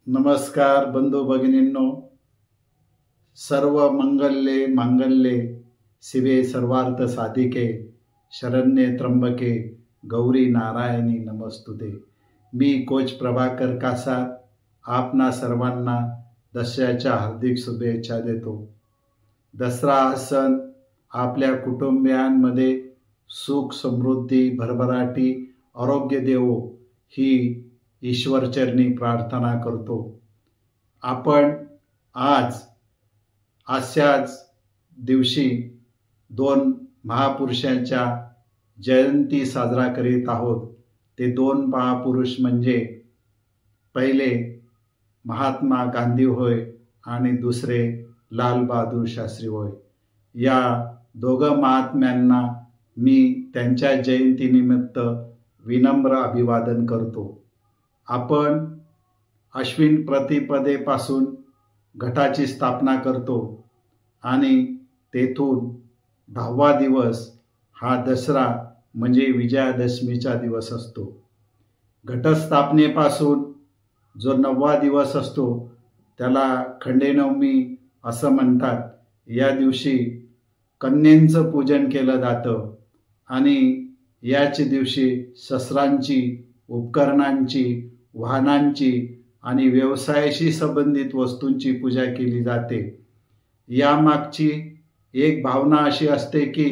नमस्कार बंधू भगिनींनो, सर्व मंगल्ये मांगल्ये शिवे सर्वार्थ साधिके शरण्ये त्र्यंबके गौरी नारायणी नमस्तुते। मी कोच प्रभाकर कासार आपणा सर्वांना दसऱ्याच्या हार्दिक शुभेच्छा देतो। दसरा हा सण आपल्या कुटुंबियांमध्ये सुख समृद्धी भरभराटी आरोग्य देवो ही ईश्वरचरणी प्रार्थना करतो। आपण आज अशाच दिवशी दोन महापुरुषांच्या जयंती साजरा करीत आहोत। ते दोन महापुरुष म्हणजे पहिले महात्मा गांधी होय आणि दुसरे लाल बहादूर शास्त्री होय। या दोघं महात्म्यांना मी त्यांच्या जयंतीनिमित्त विनम्र अभिवादन करतो। आपण अश्विन प्रतिपदेपासून घटाची स्थापना करतो आणि तेथून 10वा दिवस हा दसरा म्हणजे विजयादशमीचा दिवस असतो। घटस्थापनेपासून जो 9वा दिवस असतो त्याला खंडेनवमी असं म्हणतात। या दिवशी कन्यांचं पूजन केलं जातं आणि याच दिवशी शस्त्रांची, उपकरणांची, वाहनांची आणि व्यवसायाशी संबंधित वस्तूंची पूजा केली जाते। यामागची एक भावना अशी असते की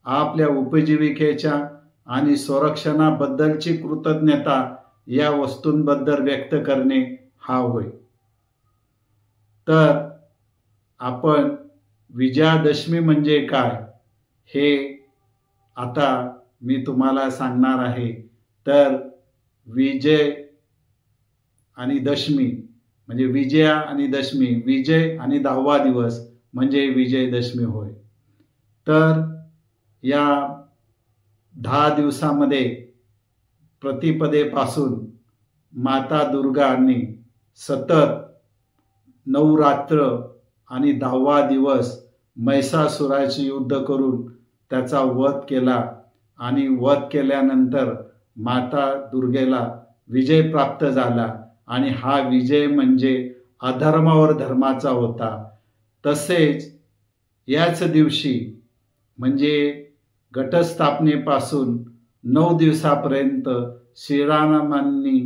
आपल्या उपजीविकेच्या आणि संरक्षणाबद्दलची कृतज्ञता या वस्तूंबद्दल व्यक्त करणे हा होय। तर आपण विजयादशमी म्हणजे काय हे आता मी तुम्हाला सांगणार आहे। तर विजय आणि दशमी म्हणजे विजया आणि दशमी, विजय आणि 10वा दिवस म्हणजे विजयदशमी होय। तर या 10 दिवसामध्ये प्रतिपदेपासून माता दुर्गांनी सतत 9 रात्र आणि 10वा दिवस महिषासुराशी युद्ध करून त्याचा वध केला आणि वध केल्यानंतर माता दुर्गेला विजय प्राप्त झाला आणि हा विजय म्हणजे अधर्मावर धर्माचा होता। तसेच याच दिवशी म्हणजे घटस्थापनेपासून 9 दिवसापर्यंत श्रीरामांनी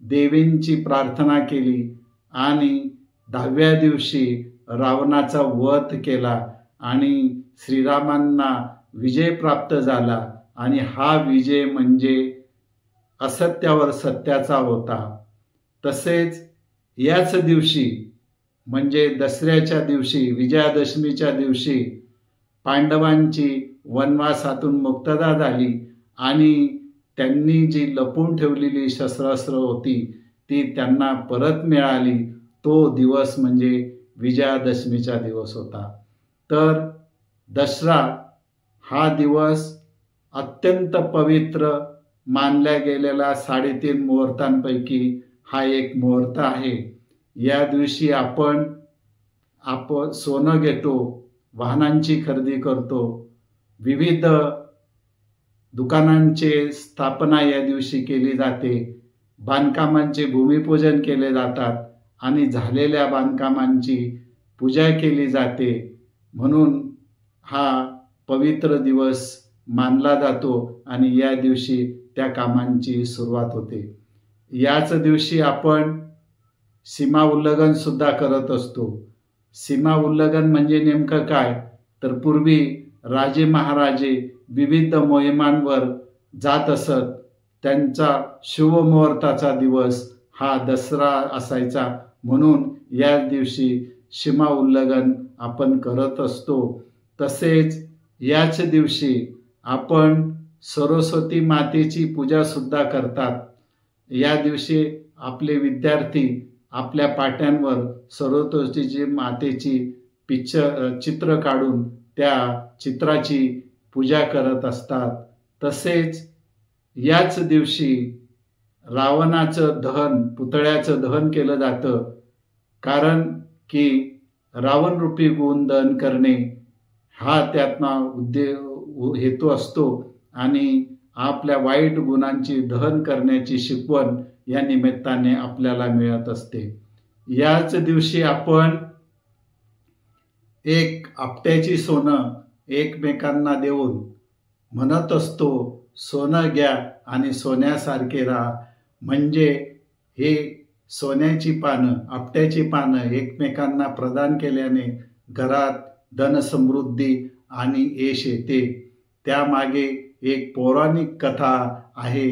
देवींची प्रार्थना केली आणि 10व्या दिवशी रावणाचा वध केला आणि श्रीरामांना विजय प्राप्त झाला आणि हा विजय म्हणजे असत्यावर सत्याचा होता। तसेच याच दिवशी म्हणजे दसऱ्याच्या दिवशी विजयादशमीच्या दिवशी पांडवांची वनवासातून मुक्तता झाली आणि त्यांनी जी लपून ठेवलेली शस्त्रास्त्र होती ती त्यांना परत मिळाली। तो दिवस म्हणजे विजयादशमीचा दिवस होता। तर दसरा हा दिवस अत्यंत पवित्र मानल्या गेलेला 3.5 मुहूर्तांपैकी हा एक मुहूर्त आहे। या दिवशी आपण सोनं घेतो, वाहनांची खरेदी करतो, विविध दुकानांचे स्थापना या दिवशी केली जाते, बांधकामांचे भूमिपूजन केले जातात आणि झालेल्या बांधकामांची पूजा केली जाते। म्हणून हा पवित्र दिवस मानला जातो आणि या दिवशी त्या कामांची सुरुवात होते। याच दिवशी आपण सीमा उल्लंघन सुद्धा करत असतो। सीमा उल्लंघन म्हणजे नेमकं काय तर पूर्वी राजे महाराजे विविध मोहिमांवर जात असत। त्यांचा शुभ मुहूर्ताचा दिवस हा दसरा असायचा म्हणून या दिवशी सीमा उल्लंघन आपण करत असतो। तसेच याच दिवशी आपण सरस्वती मातेची पूजा सुद्धा करतात। या दिवशी आपले विद्यार्थी आपल्या पाट्यांवर सरस्वती मातेची चित्र काढून त्या चित्राची पूजा करत असतात। तसेच याच दिवशी रावणाचं दहन, पुतळ्याचं दहन केलं जातं, कारण की रावण रूपी गुण दहन करणे हा त्यातला हेतू असतो आणि आपल्या वाईट गुणांची दहन करण्याची शिकवण या निमित्ताने आपल्याला मिळत असते। याच दिवशी आपण एक आपट्याची सोनं एकमेकांना देऊन म्हणत असतो, सोनं घ्या आणि सोन्यासारखे राहा। म्हणजे हे सोन्याची पानं, आपट्याची पानं एकमेकांना प्रदान केल्याने घरात धनसमृद्धी आणि यश येते। त्यामागे एक पौराणिक कथा आहे,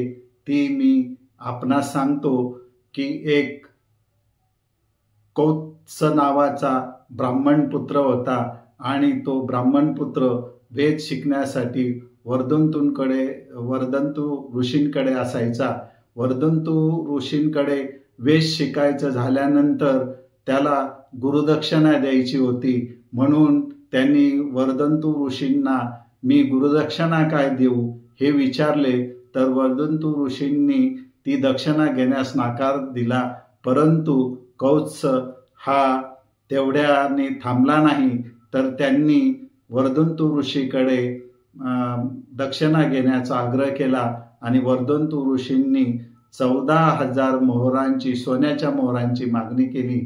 ती मी आपणास सांगतो की एक कौत्स नावाचा ब्राह्मण पुत्र होता आणि तो ब्राह्मण पुत्र वेद शिकण्यासाठी वर्धंतू ऋषींकडे असायचा। वर्धंतू ऋषींकडे वेद शिकायचं झाल्यानंतर त्याला गुरुदक्षिणा द्यायची होती, म्हणून त्यांनी वर्धंतू ऋषींना मी गुरुदक्षिणा काय देऊ हे विचारले। तर वर्धंतू ऋषींनी ती दक्षिणा घेण्यास नकार दिला, परंतु कौत्स हा तेवढ्याने थांबला नाही, तर त्यांनी वर्धंतू ऋषीकडे दक्षिणा घेण्याचा आग्रह केला आणि वर्धंतू ऋषींनी 14,000 मोहरांची, सोन्याच्या मोहरांची मागणी केली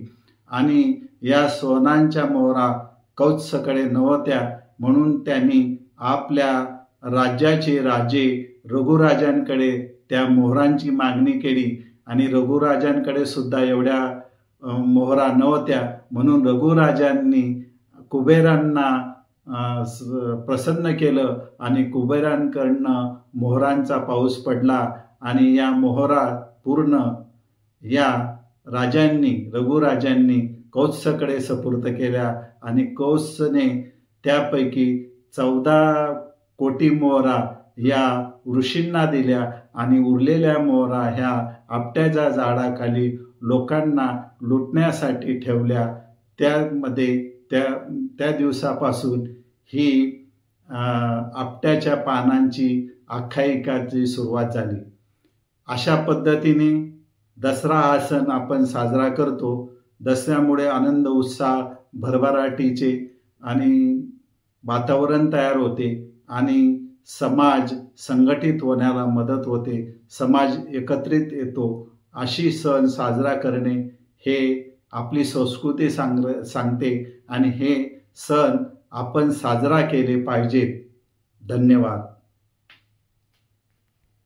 आणि या सोन्याच्या मोहरा कौत्सकडे नव्हत्या, म्हणून त्यांनी आपल्या राज्याचे राजे रघुराजांकडे त्या मोहरांची मागणी केली आणि रघुराजांकडे सुद्धा एवढ्या मोहरा नव्हत्या, म्हणून रघुराजांनी कुबेरांना प्रसन्न केलं आणि कुबेरांकडनं मोहरांचा पाऊस पडला आणि या मोहरा पूर्ण या रघुराजांनी कौत्सकडे सुपूर्द केल्या आणि कौत्सने त्यापैकी 14 कोटी मोहरा या ऋषींना दिल्या आणि उरलेल्या मोहरा ह्या आपट्याच्या झाडाखाली लोकांना लुटण्यासाठी ठेवल्या। त्यामध्ये त्या दिवसापासून ही आपट्याच्या पानांची आख्यायिकाची सुरुवात झाली। अशा पद्धतीने दसरा हा सण आपण साजरा करतो। दसऱ्यामुळे आनंद, उत्साह, भरभराटीचे आणि वातावरण तयार होते आणि समाज संघटित होण्याला मदत होते, समाज एकत्रित येतो। अशी सण साजरा करणे हे आपली संस्कृती सांगते आणि हे सण आपण साजरा केले पाहिजेत। धन्यवाद।